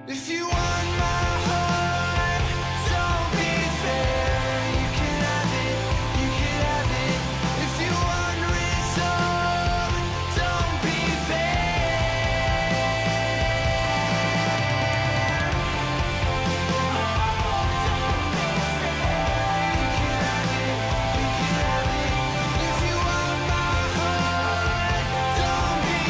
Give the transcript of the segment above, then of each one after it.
If you want my heart, don't be fair. You can have it, you can have it. If you want resolve, don't be fair. You can have it, you can have it. If you want my heart, don't be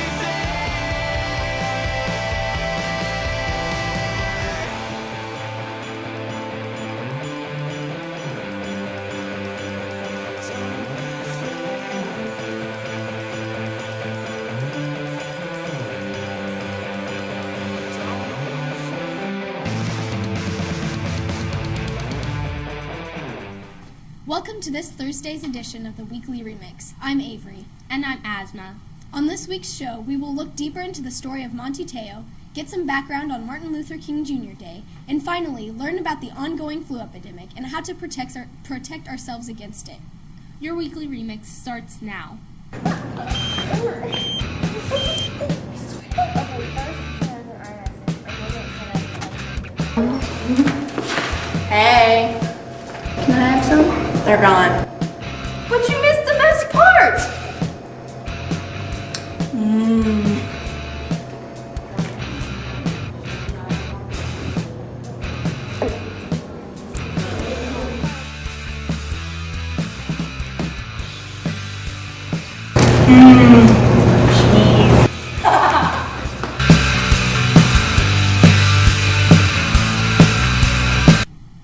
Welcome to this Thursday's edition of the Weekly Remix. I'm Avery. And I'm Asma. On this week's show, we will look deeper into the story of Monte Teo, get some background on Martin Luther King Jr. Day, and finally, learn about the ongoing flu epidemic and how to protect ourselves against it. Your Weekly Remix starts now. Hey, can I have some? They're gone. But you missed the best part!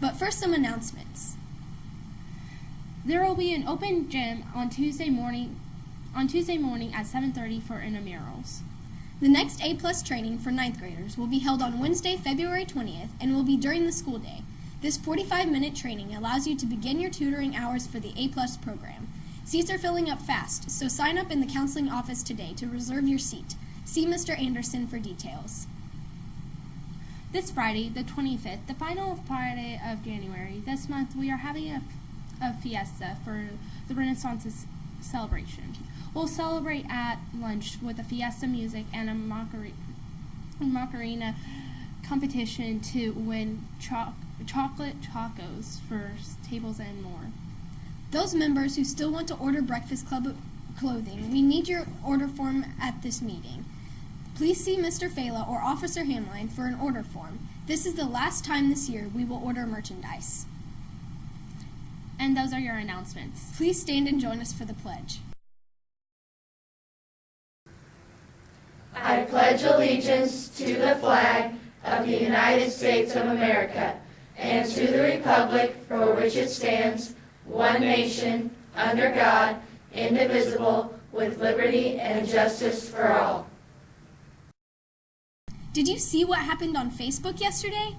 But first, some announcements. There will be an open gym on Tuesday morning at 7:30 for intramurals. The next A-plus training for 9th graders will be held on Wednesday, February 20th, and will be during the school day. This 45-minute training allows you to begin your tutoring hours for the A-plus program. Seats are filling up fast, so sign up in the counseling office today to reserve your seat. See Mr. Anderson for details. This Friday, the 25th, the final Friday of January, this month we are having a fiesta for the Renaissance celebration. We'll celebrate at lunch with a fiesta music and a Macarena competition to win chocolate tacos for tables and more. Those members who still want to order Breakfast Club clothing, we need your order form at this meeting. Please see Mr. Fela or Officer Hamline for an order form. This is the last time this year we will order merchandise. And those are your announcements. Please stand and join us for the pledge. I pledge allegiance to the flag of the United States of America and to the republic for which it stands, one nation, under God, indivisible, with liberty and justice for all. Did you see what happened on Facebook yesterday?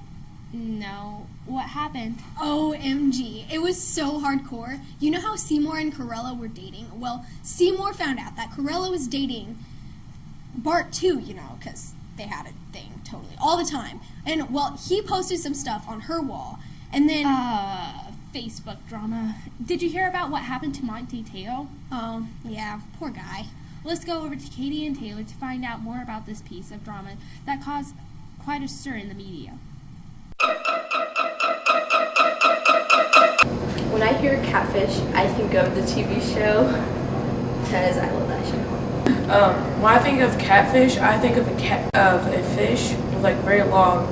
No. What happened? OMG. It was so hardcore. You know how Seymour and Corella were dating? Well, Seymour found out that Corella was dating Bart too, because they had a thing totally all the time. And, well, he posted some stuff on her wall. And then... Facebook drama. Did you hear about what happened to Monte Teo? Oh, yeah, poor guy. Let's go over to Katie and Taylor to find out more about this piece of drama that caused quite a stir in the media. When I hear catfish, I think of the TV show, because I love that show. When I think of catfish, I think of a fish with like very long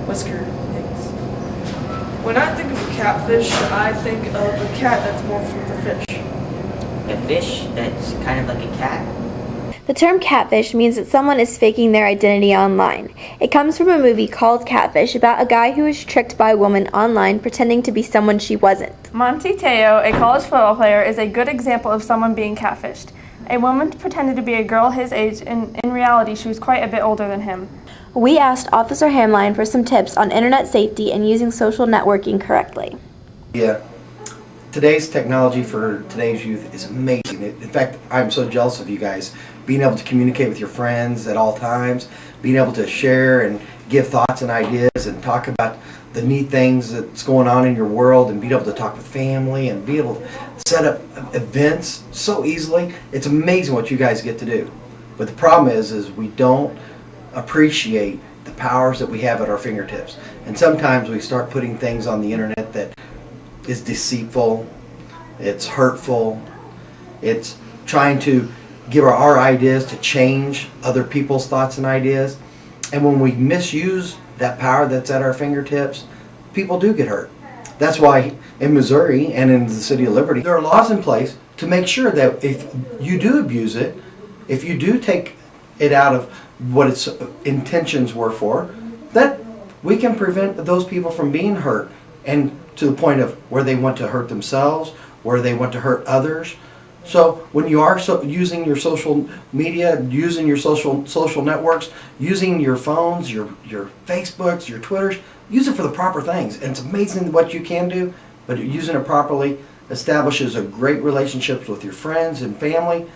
whisker things. When I think of a catfish, I think of a cat that's more from the fish. A fish that's kind of like a cat. The term catfish means that someone is faking their identity online. It comes from a movie called Catfish about a guy who was tricked by a woman online pretending to be someone she wasn't. Monte Teo, a college football player, is a good example of someone being catfished. A woman pretended to be a girl his age, and in reality she was quite a bit older than him. We asked Officer Hamline for some tips on internet safety and using social networking correctly. Yeah. Today's technology for today's youth is amazing. In fact, I'm so jealous of you guys being able to communicate with your friends at all times, being able to share and give thoughts and ideas and talk about the neat things that's going on in your world and being able to talk with family and be able to set up events so easily. It's amazing what you guys get to do. But the problem is we don't appreciate the powers that we have at our fingertips. And sometimes we start putting things on the internet that is deceitful, it's hurtful, it's trying to give our ideas to change other people's thoughts and ideas. And when we misuse that power that's at our fingertips, people do get hurt. That's why in Missouri and in the city of Liberty, there are laws in place to make sure that if you do abuse it, if you do take it out of what its intentions were for, that we can prevent those people from being hurt, and to the point of where they want to hurt themselves, where they want to hurt others. So when you are using your social media, using your social networks, using your phones, your Facebooks, your Twitters, use it for the proper things. And it's amazing what you can do, but using it properly establishes a great relationships with your friends and family.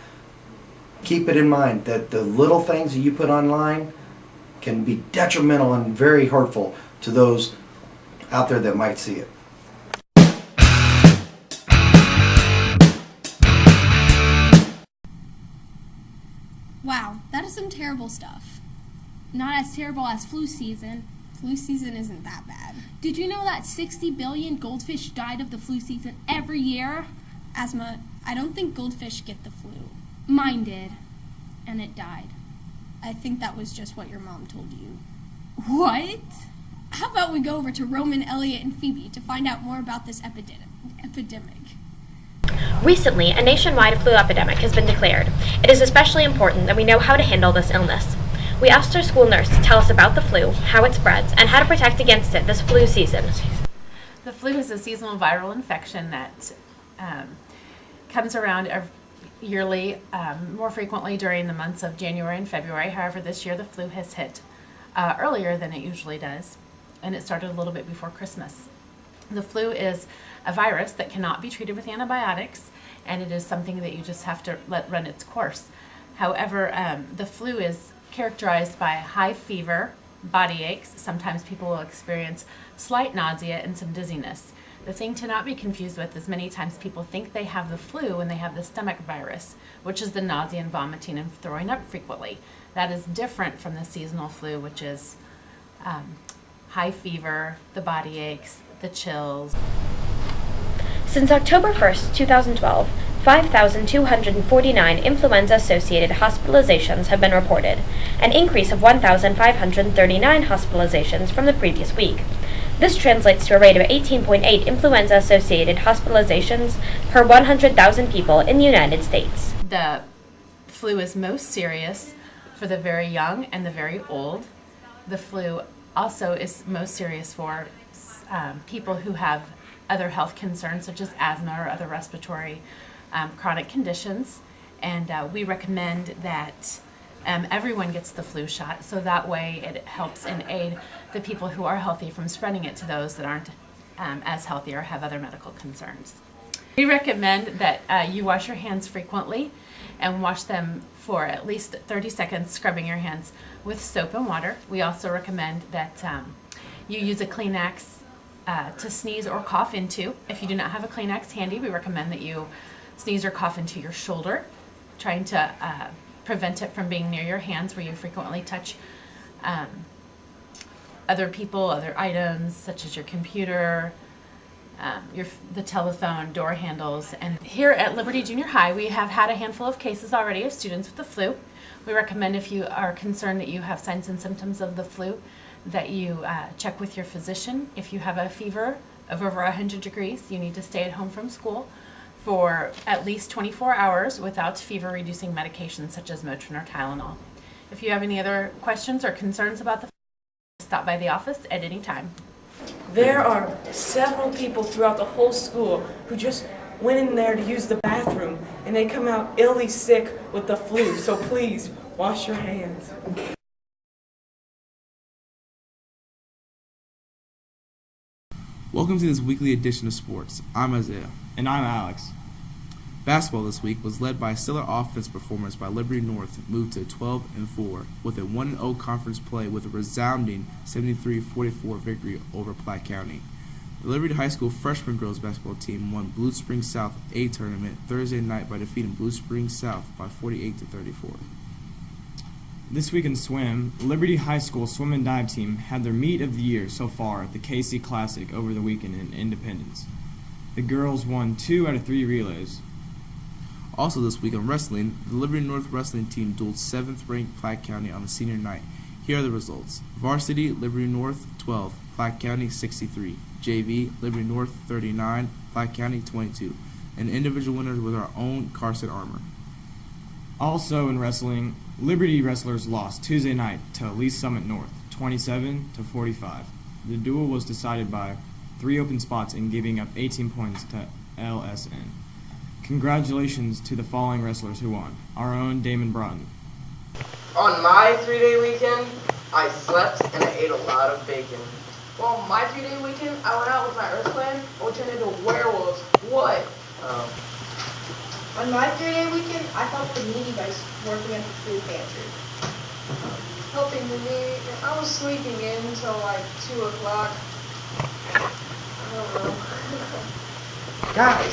Keep it in mind that the little things that you put online can be detrimental and very hurtful to those out there that might see it. Wow, that is some terrible stuff. Not as terrible as flu season. Flu season isn't that bad. Did you know that 60 billion goldfish died of the flu season every year? Asma, I don't think goldfish get the flu. Mine did, and it died. I think that was just what your mom told you. What? How about we go over to Roman, Elliot, and Phoebe to find out more about this epidemic? Recently, a nationwide flu epidemic has been declared. It is especially important that we know how to handle this illness. We asked our school nurse to tell us about the flu, how it spreads, and how to protect against it this flu season. The flu is a seasonal viral infection that comes around yearly, more frequently during the months of January and February. However, this year the flu has hit earlier than it usually does, and it started a little bit before Christmas. The flu is a virus that cannot be treated with antibiotics, and it is something that you just have to let run its course. However, the flu is characterized by high fever, body aches. Sometimes people will experience slight nausea and some dizziness. The thing to not be confused with is many times people think they have the flu when they have the stomach virus, which is the nausea and vomiting and throwing up frequently. That is different from the seasonal flu, which is high fever, the body aches, the chills. Since October 1st, 2012, 5,249 influenza-associated hospitalizations have been reported, an increase of 1,539 hospitalizations from the previous week. This translates to a rate of 18.8 influenza-associated hospitalizations per 100,000 people in the United States. The flu is most serious for the very young and the very old. The flu also is most serious for people who have other health concerns such as asthma or other respiratory chronic conditions, and we recommend that everyone gets the flu shot, so that way it helps and aid the people who are healthy from spreading it to those that aren't as healthy or have other medical concerns. We recommend that you wash your hands frequently and wash them for at least 30 seconds, scrubbing your hands with soap and water. We also recommend that you use a Kleenex to sneeze or cough into. If you do not have a Kleenex handy, we recommend that you sneeze or cough into your shoulder, trying to prevent it from being near your hands where you frequently touch other people, other items such as your computer, the telephone, door handles. And here at Liberty Junior High, we have had a handful of cases already of students with the flu. We recommend if you are concerned that you have signs and symptoms of the flu, that you check with your physician. If you have a fever of over 100 degrees, you need to stay at home from school for at least 24 hours without fever-reducing medications such as Motrin or Tylenol. If you have any other questions or concerns about the flu, stop by the office at any time. There are several people throughout the whole school who just went in there to use the bathroom, and they come out illy sick with the flu, so please wash your hands. Welcome to this weekly edition of sports. I'm Isaiah. And I'm Alex. Basketball this week was led by a stellar offense performance by Liberty North, moved to 12-4 with a 1-0 conference play with a resounding 73-44 victory over Platte County. The Liberty High School freshman girls basketball team won Blue Springs South A tournament Thursday night by defeating Blue Springs South by 48-34. This week in swim, Liberty High School swim and dive team had their meet of the year so far at the KC Classic over the weekend in Independence. The girls won 2 out of 3 relays. Also this week in wrestling, the Liberty North wrestling team dueled 7th-ranked Platte County on the senior night. Here are the results. Varsity, Liberty North 12, Platte County 63. JV, Liberty North 39, Platte County 22. And individual winners with our own Carson Armour. Also in wrestling, Liberty wrestlers lost Tuesday night to Lee Summit North, 27-45. The duel was decided by 3 open spots and giving up 18 points to LSN. Congratulations to the following wrestlers who won. Our own Damon Broughton. On my 3-day weekend, I slept and I ate a lot of bacon. Well, my 3-day weekend, I went out with my Earth Clan, and we turned into werewolves. What? On my 3-day weekend, I helped the needy by working at the food pantry. Helping the needy. I was sleeping in until like 2 o'clock. I don't know. Guys,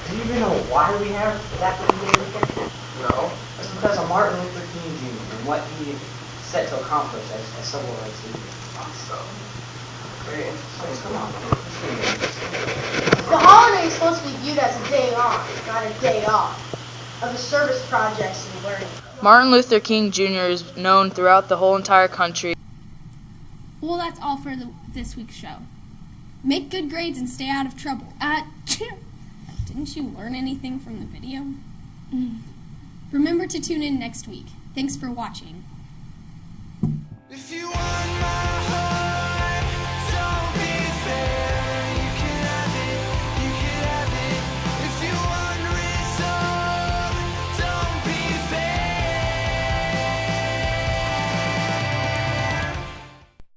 do you even know why we have that 3-day weekend? No. It's because of Martin Luther King Jr. and what he set to accomplish as a civil rights leader. Awesome. Very interesting. Come on. The holiday is supposed to be viewed as a day on, not a day off, of the service projects and learning. Martin Luther King Jr. is known throughout the whole entire country. Well, that's all for this week's show. Make good grades and stay out of trouble. Didn't you learn anything from the video? Remember to tune in next week. Thanks for watching.